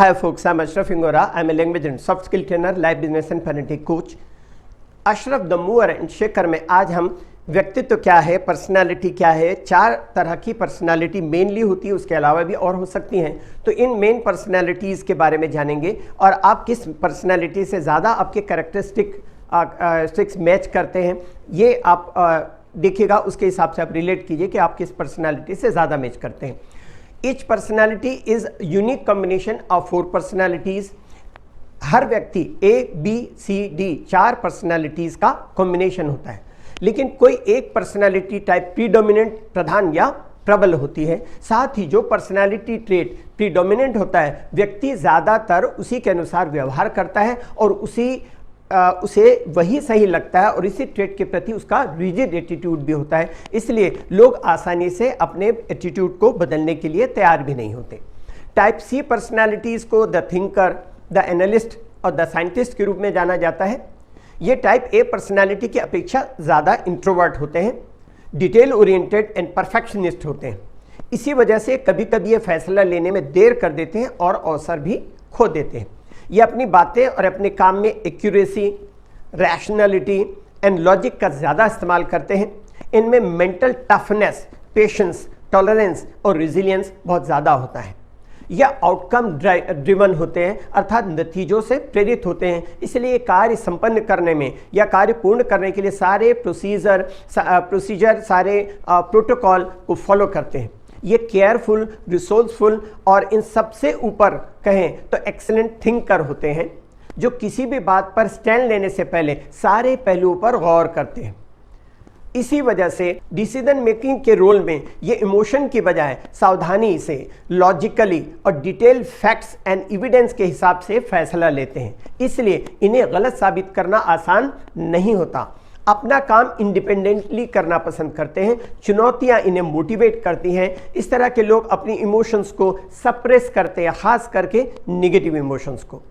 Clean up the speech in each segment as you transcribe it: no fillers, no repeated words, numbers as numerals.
Hi folks, I'm Ashraf Ingora. I'm a language and soft skill trainer, life business and parenting coach. Ashraf the mover and shaker में आज हम व्यक्तित्व क्या है, personality क्या है, 4 तरह की पर्सनालिटी मेनली होती है, उसके अलावा भी और हो सकती हैं। तो इन मेन पर्सनालिटीज़ के बारे में जानेंगे और आप किस पर्सनालिटी से ज़्यादा आपके कैरेक्टरिस्टिक्स मैच करते हैं ये आप देखिएगा, उसके हिसाब से आप रिलेट कीजिए कि आप किस पर्सनालिटी से ज़्यादा मैच करते हैं। Each personality is unique combination of 4 personalities. हर व्यक्ति ABCD 4 पर्सनालिटीज़ का कॉम्बिनेशन होता है, लेकिन कोई एक पर्सनालिटी टाइप प्रीडोमिनेंट प्रधान या प्रबल होती है। साथ ही जो पर्सनालिटी ट्रेट प्रीडोमिनेंट होता है, व्यक्ति ज़्यादातर उसी के अनुसार व्यवहार करता है और उसे वही सही लगता है और इसी ट्रेट के प्रति उसका रिजिड एटीट्यूड भी होता है। इसलिए लोग आसानी से अपने एटीट्यूड को बदलने के लिए तैयार भी नहीं होते। टाइप C पर्सनालिटीज़ को द थिंकर, द एनालिस्ट और द साइंटिस्ट के रूप में जाना जाता है। ये टाइप A पर्सनालिटी की अपेक्षा ज़्यादा इंट्रोवर्ट होते हैं, डिटेल ओरिएंटेड एंड परफेक्शनिस्ट होते हैं। इसी वजह से कभी कभी ये फैसला लेने में देर कर देते हैं और अवसर भी खो देते हैं। ये अपनी बातें और अपने काम में एक्यूरेसी, रैशनैलिटी एंड लॉजिक का ज़्यादा इस्तेमाल करते हैं। इनमें मेंटल टफनेस, पेशेंस, टॉलरेंस और रेजिलियंस बहुत ज़्यादा होता है। यह आउटकम ड्रिवन होते हैं, अर्थात नतीजों से प्रेरित होते हैं। इसलिए कार्य संपन्न करने में या कार्य पूर्ण करने के लिए सारे प्रोसीजर सारे प्रोटोकॉल को फॉलो करते हैं। ये केयरफुल, रिसोर्सफुल और इन सबसे ऊपर कहें तो एक्सीलेंट थिंकर होते हैं, जो किसी भी बात पर स्टैंड लेने से पहले सारे पहलुओं पर गौर करते हैं। इसी वजह से डिसीजन मेकिंग के रोल में ये इमोशन की बजाय सावधानी से, लॉजिकली और डिटेल फैक्ट्स एंड एविडेंस के हिसाब से फैसला लेते हैं। इसलिए इन्हें गलत साबित करना आसान नहीं होता। अपना काम इंडिपेंडेंटली करना पसंद करते हैं। चुनौतियां इन्हें मोटिवेट करती हैं। इस तरह के लोग अपनी इमोशंस को सप्रेस करते हैं, खास करके निगेटिव इमोशंस को।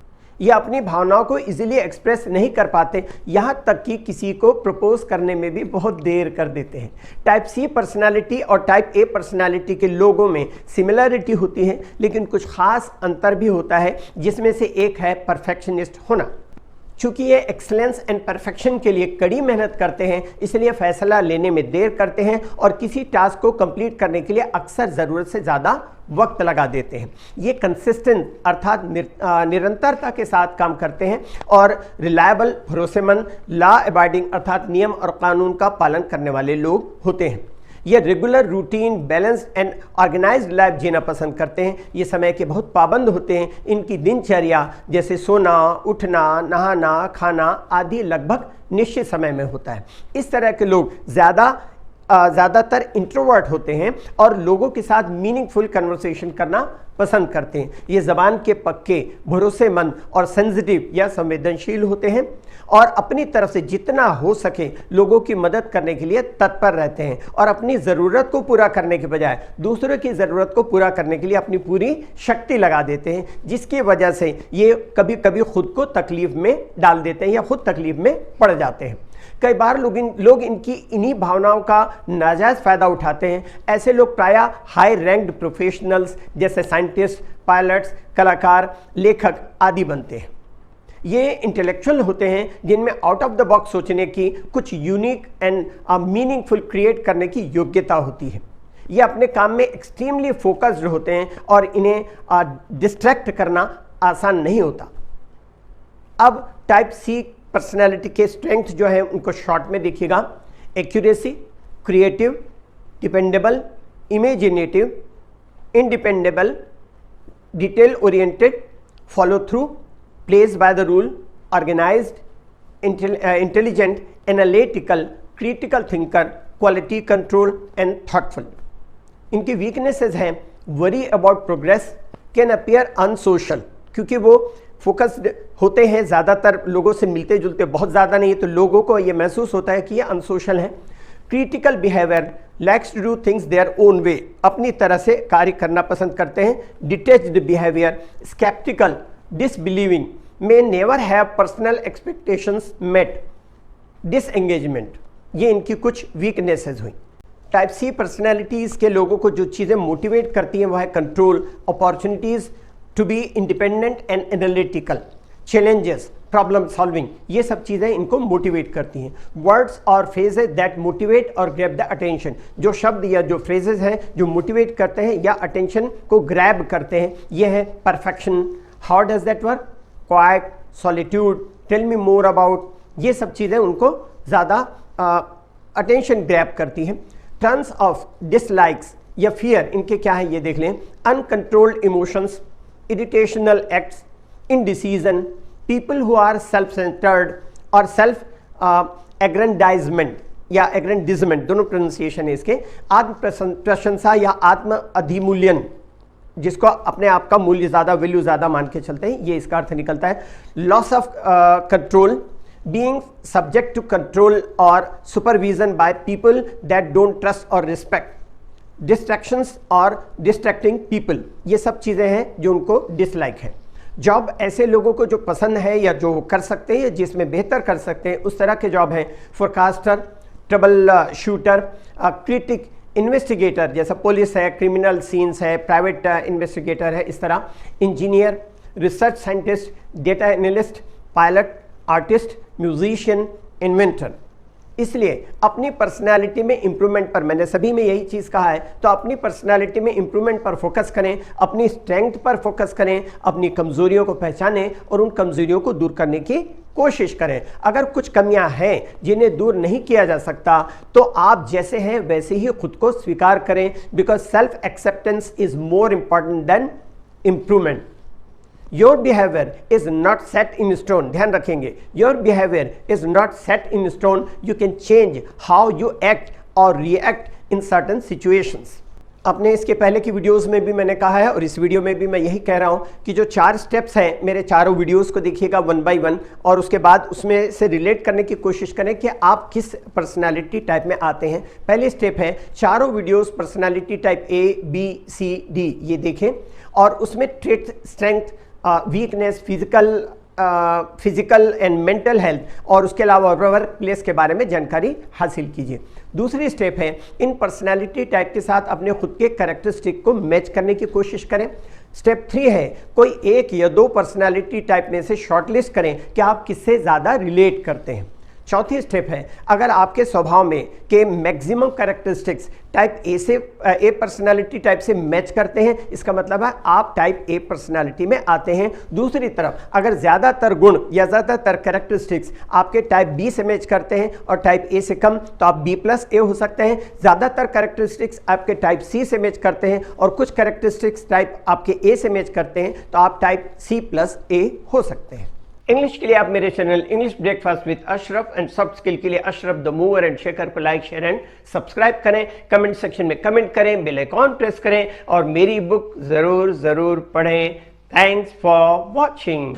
ये अपनी भावनाओं को इजीली एक्सप्रेस नहीं कर पाते, यहाँ तक कि किसी को प्रपोज करने में भी बहुत देर कर देते हैं। टाइप C पर्सनालिटी और टाइप A पर्सनालिटी के लोगों में सिमिलरिटी होती है, लेकिन कुछ खास अंतर भी होता है, जिसमें से एक है परफेक्शनिस्ट होना। चूँकि ये एक्सलेंस एंड परफेक्शन के लिए कड़ी मेहनत करते हैं, इसलिए फैसला लेने में देर करते हैं और किसी टास्क को कंप्लीट करने के लिए अक्सर ज़रूरत से ज़्यादा वक्त लगा देते हैं। ये कंसिस्टेंट अर्थात निरंतरता के साथ काम करते हैं और रिलायबल, भरोसेमंद, लॉ अबाइडिंग अर्थात नियम और कानून का पालन करने वाले लोग होते हैं। ये regular, routine, balance and organised life जीना पसंद करते हैं। ये समय के बहुत पाबंद होते हैं। इनकी दिनचर्या जैसे सोना, उठना, नहाना, खाना आदि लगभग निश्चित समय में होता है। इस तरह के लोग ज़्यादातर इंट्रोवर्ट होते हैं और लोगों के साथ मीनिंगफुल कन्वर्सेशन करना पसंद करते हैं। ये ज़बान के पक्के, भरोसेमंद और सेंसिटिव या संवेदनशील होते हैं और अपनी तरफ से जितना हो सके लोगों की मदद करने के लिए तत्पर रहते हैं और अपनी ज़रूरत को पूरा करने के बजाय दूसरों की ज़रूरत को पूरा करने के लिए अपनी पूरी शक्ति लगा देते हैं, जिसकी वजह से ये कभी कभी खुद को तकलीफ में डाल देते हैं या खुद तकलीफ में पड़ जाते हैं। कई बार लोग इनकी इन्हीं भावनाओं का नाजायज़ फ़ायदा उठाते हैं। ऐसे लोग प्रायः हाई रैंक्ड प्रोफेशनल्स जैसे साइंटिस्ट, पायलट्स, कलाकार, लेखक आदि बनते हैं। ये इंटेलेक्चुअल होते हैं जिनमें आउट ऑफ द बॉक्स सोचने की, कुछ यूनिक एंड मीनिंगफुल क्रिएट करने की योग्यता होती है। ये अपने काम में एक्सट्रीमली फोकस्ड होते हैं और इन्हें डिस्ट्रैक्ट करना आसान नहीं होता। अब टाइप C पर्सनालिटी के स्ट्रेंथ जो है उनको शॉर्ट में देखिएगा। Accuracy, creative, dependable, imaginative, independable, detail oriented, follow through, plays by the rule, organised, intelligent, analytical, critical thinker, quality control and thoughtful. इनकी वीकनेसेस हैं worry about progress, can appear unsocial, क्योंकि वो focused होते हैं, ज़्यादातर लोगों से मिलते जुलते बहुत ज़्यादा नहीं, तो लोगों को ये महसूस होता है कि ये अनसोशल हैं। Critical behaviour, likes to do things their own way, अपनी तरह से कार्य करना पसंद करते हैं। Detached behaviour, sceptical, disbelieving, may never have personal expectations met, disengagement, ये इनकी कुछ वीकनेसेस हुई। टाइप C पर्सनैलिटीज़ के लोगों को जो चीज़ें मोटिवेट करती हैं वह है control, opportunities to be independent and analytical, challenges, problem solving, ये सब चीज़ें इनको मोटिवेट करती हैं। वर्ड्स और फ्रेजेज दैट मोटिवेट और ग्रैब द अटेंशन, जो शब्द या जो फ्रेजेज हैं जो मोटिवेट करते हैं या अटेंशन को ग्रैब करते हैं, ये है perfection, how does that work, quiet, solitude, tell me more about, ये सब चीज़ें उनको ज़्यादा अटेंशन ग्रैब करती हैं। टर्न्स ऑफ डिसलाइक्स या फियर, इनके क्या है ये देख लें। Uncontrolled emotions, irritational acts, indecision, people who are self centred और सेल्फ एग्रेंडाइजमेंट या एग्रेंडिजमेंट, दोनों प्रोनाउंसिएशन है इसके। आत्म प्रशंसा या आत्म अधिमूल्यन, जिसको अपने आप का मूल्य ज़्यादा, वैल्यू ज़्यादा मान के चलते हैं, ये इसका अर्थ निकलता है। Loss of control, being subject to control or supervision by people that don't trust or respect, distractions or distracting people, ये सब चीज़ें हैं जो उनको डिसलाइक है। जॉब ऐसे लोगों को जो पसंद है या जो कर सकते हैं, जिसमें बेहतर कर सकते हैं, उस तरह के जॉब है। Forecaster, trouble shooter, critic, investigator, जैसा पुलिस है, क्रिमिनल सीन्स है, प्राइवेट इन्वेस्टिगेटर है, इस तरह। Engineer, research scientist, data analyst, pilot, artist, musician, inventor. इसलिए अपनी पर्सनालिटी में इंप्रूवमेंट पर, मैंने सभी में यही चीज़ कहा है, तो अपनी पर्सनालिटी में इंप्रूवमेंट पर फोकस करें, अपनी स्ट्रेंथ पर फोकस करें, अपनी कमजोरियों को पहचानें और उन कमजोरियों को दूर करने की कोशिश करें। अगर कुछ कमियां हैं जिन्हें दूर नहीं किया जा सकता, तो आप जैसे हैं वैसे ही खुद को स्वीकार करें, because self acceptance is more important than improvement. Your behavior is not set in stone, ध्यान रखेंगे, your behavior is not set in stone, you can change how you act or react in certain situations। अपने इसके पहले की videos में भी मैंने कहा है और इस वीडियो में भी मैं यही कह रहा हूं कि जो 4 स्टेप्स हैं, मेरे चारों वीडियोस को देखिएगा 1 by 1 और उसके बाद उसमें से रिलेट करने की कोशिश करें कि आप किस पर्सनालिटी टाइप में आते हैं। पहली स्टेप है, चारों videos personality type A, B, C, D ये देखें और उसमें trait, strength, weakness, physical and mental health और उसके अलावा वर्क प्लेस के बारे में जानकारी हासिल कीजिए। दूसरी स्टेप है, इन पर्सनालिटी टाइप के साथ अपने खुद के कैरेक्टरिस्टिक को मैच करने की कोशिश करें। स्टेप 3 है, कोई 1 या 2 पर्सनालिटी टाइप में से शॉर्टलिस्ट करें कि आप किससे ज़्यादा रिलेट करते हैं। चौथी स्टेप है, अगर आपके स्वभाव में के मैक्सिमम कैरेक्टरिस्टिक्स टाइप ए से ए पर्सनालिटी टाइप से मैच करते हैं, इसका मतलब है आप टाइप ए पर्सनालिटी में आते हैं। दूसरी तरफ अगर ज़्यादातर गुण या ज़्यादातर कैरेक्टरिस्टिक्स आपके टाइप बी से मैच करते हैं और टाइप ए से कम, तो आप B+A हो सकते हैं। ज़्यादातर कैरेक्टरिस्टिक्स आपके टाइप सी से मैच करते हैं और कुछ कैरेक्टरिस्टिक्स टाइप आपके ए से मैच करते हैं, तो आप टाइप C+A हो सकते हैं। इंग्लिश के लिए आप मेरे channel English breakfast with Ashraf and soft skill के लिए Ashraf the mover and shaker को लाइक, शेयर एंड सब्सक्राइब करें। कमेंट सेक्शन में कमेंट करें, बेल आइकॉन प्रेस करें और मेरी बुक जरूर पढ़ें। Thanks for watching.